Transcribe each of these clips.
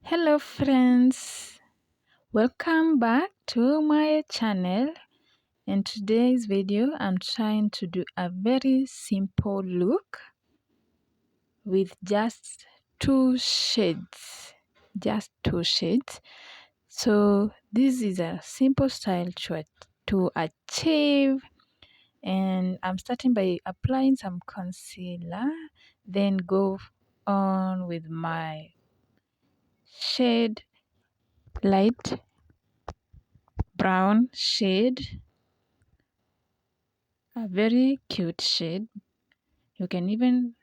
Hello friends, welcome back to my channel. In today's video I'm trying to do a very simple look with just two shades. So this is a simple style to achieve, and I'm starting by applying some concealer, then go on with my shade, light brown shade, a very cute shade. You can even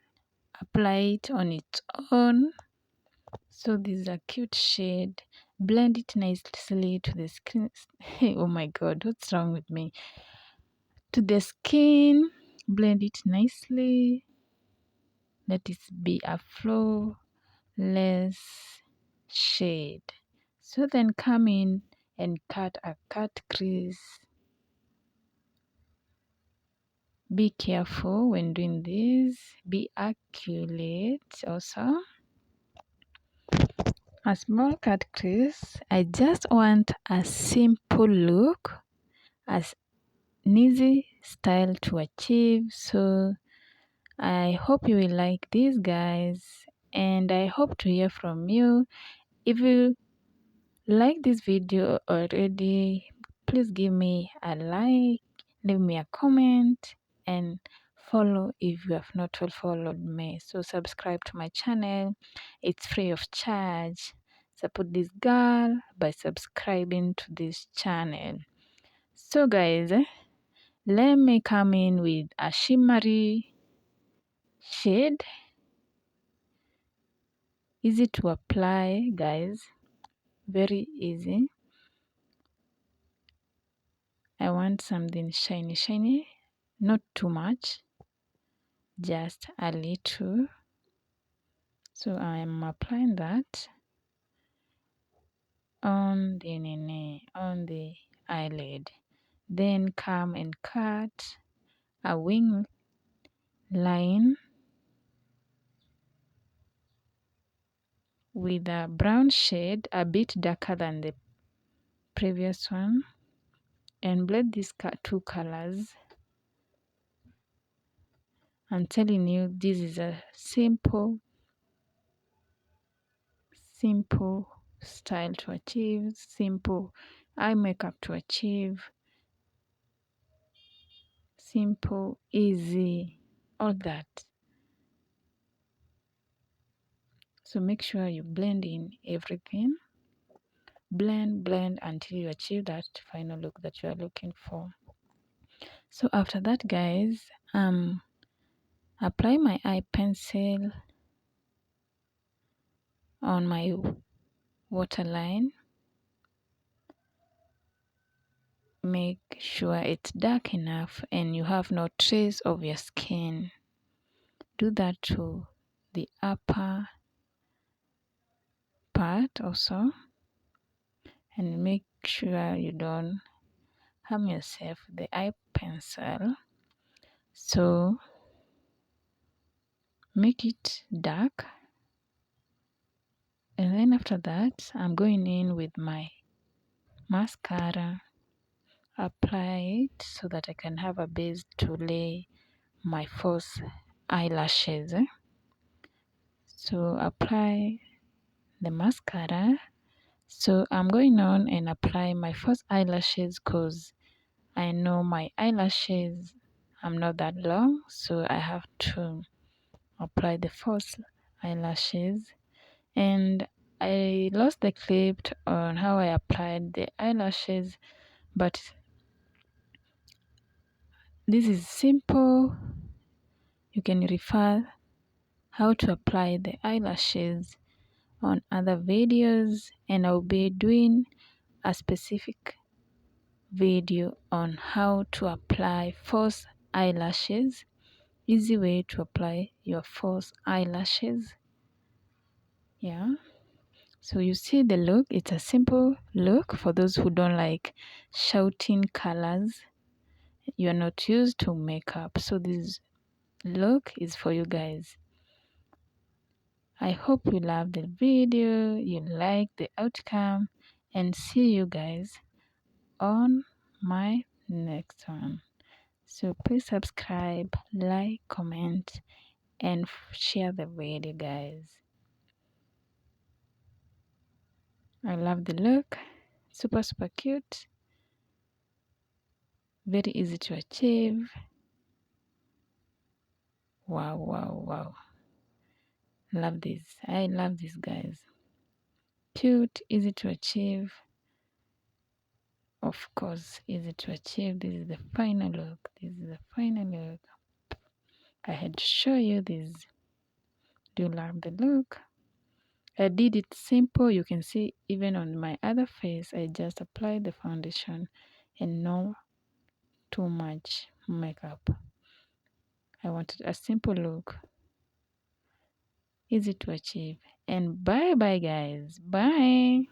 apply it on its own. So this is a cute shade. Blend it nicely to the skin. Oh my god, what's wrong with me? To the skin, blend it nicely. Let it be a flawless shade. So then come in and cut a cut crease. Be careful when doing this. Be accurate also. A small cut crease. I just want a simple look, as an easy style to achieve. So I hope you will like this, guys, and I hope to hear from you. If you like this video already, please give me a like, leave me a comment, and follow if you have not followed me. So subscribe to my channel, it's free of charge. Support this girl by subscribing to this channel. So guys, let me come in with a shimmery shade. Easy to apply, guys, very easy. I want something shiny, not too much, just a little. So I am applying that on the eyelid. Then come and cut a wing line with a brown shade, a bit darker than the previous one, and blend these two colors. I'm telling you, this is a simple style to achieve, simple eye makeup to achieve, simple, easy, all that. So make sure you blend in everything. Blend until you achieve that final look that you are looking for. So after that, guys, apply my eye pencil on my waterline. Make sure it's dark enough and you have no trace of your skin. Do that to the upper part also, and make sure you don't harm yourself with the eye pencil. So make it dark, and then after that I'm going in with my mascara. Apply it so that I can have a base to lay my false eyelashes. So apply the mascara. So I'm going on and apply my false eyelashes because I know my eyelashes, I'm not that long, so I have to apply the false eyelashes. And I lost the clip on how I applied the eyelashes, but this is simple. You can refer how to apply the eyelashes on other videos, and I'll be doing a specific video on how to apply false eyelashes, easy way to apply your false eyelashes. Yeah, so you see the look, it's a simple look for those who don't like shouting colors. You're not used to makeup, so this look is for you guys. I hope you loved the video, you like the outcome, and see you guys on my next one. So please subscribe, like, comment, and share the video, guys. I love the look. Super cute. Very easy to achieve. Wow. Love this. I love this, guys. Cute, easy to achieve. Of course, easy to achieve. This is the final look. I had to show you this. Do you love the look? I did it simple. You can see even on my other face, I just applied the foundation and no too much makeup. I wanted a simple look, easy to achieve. And bye guys. Bye.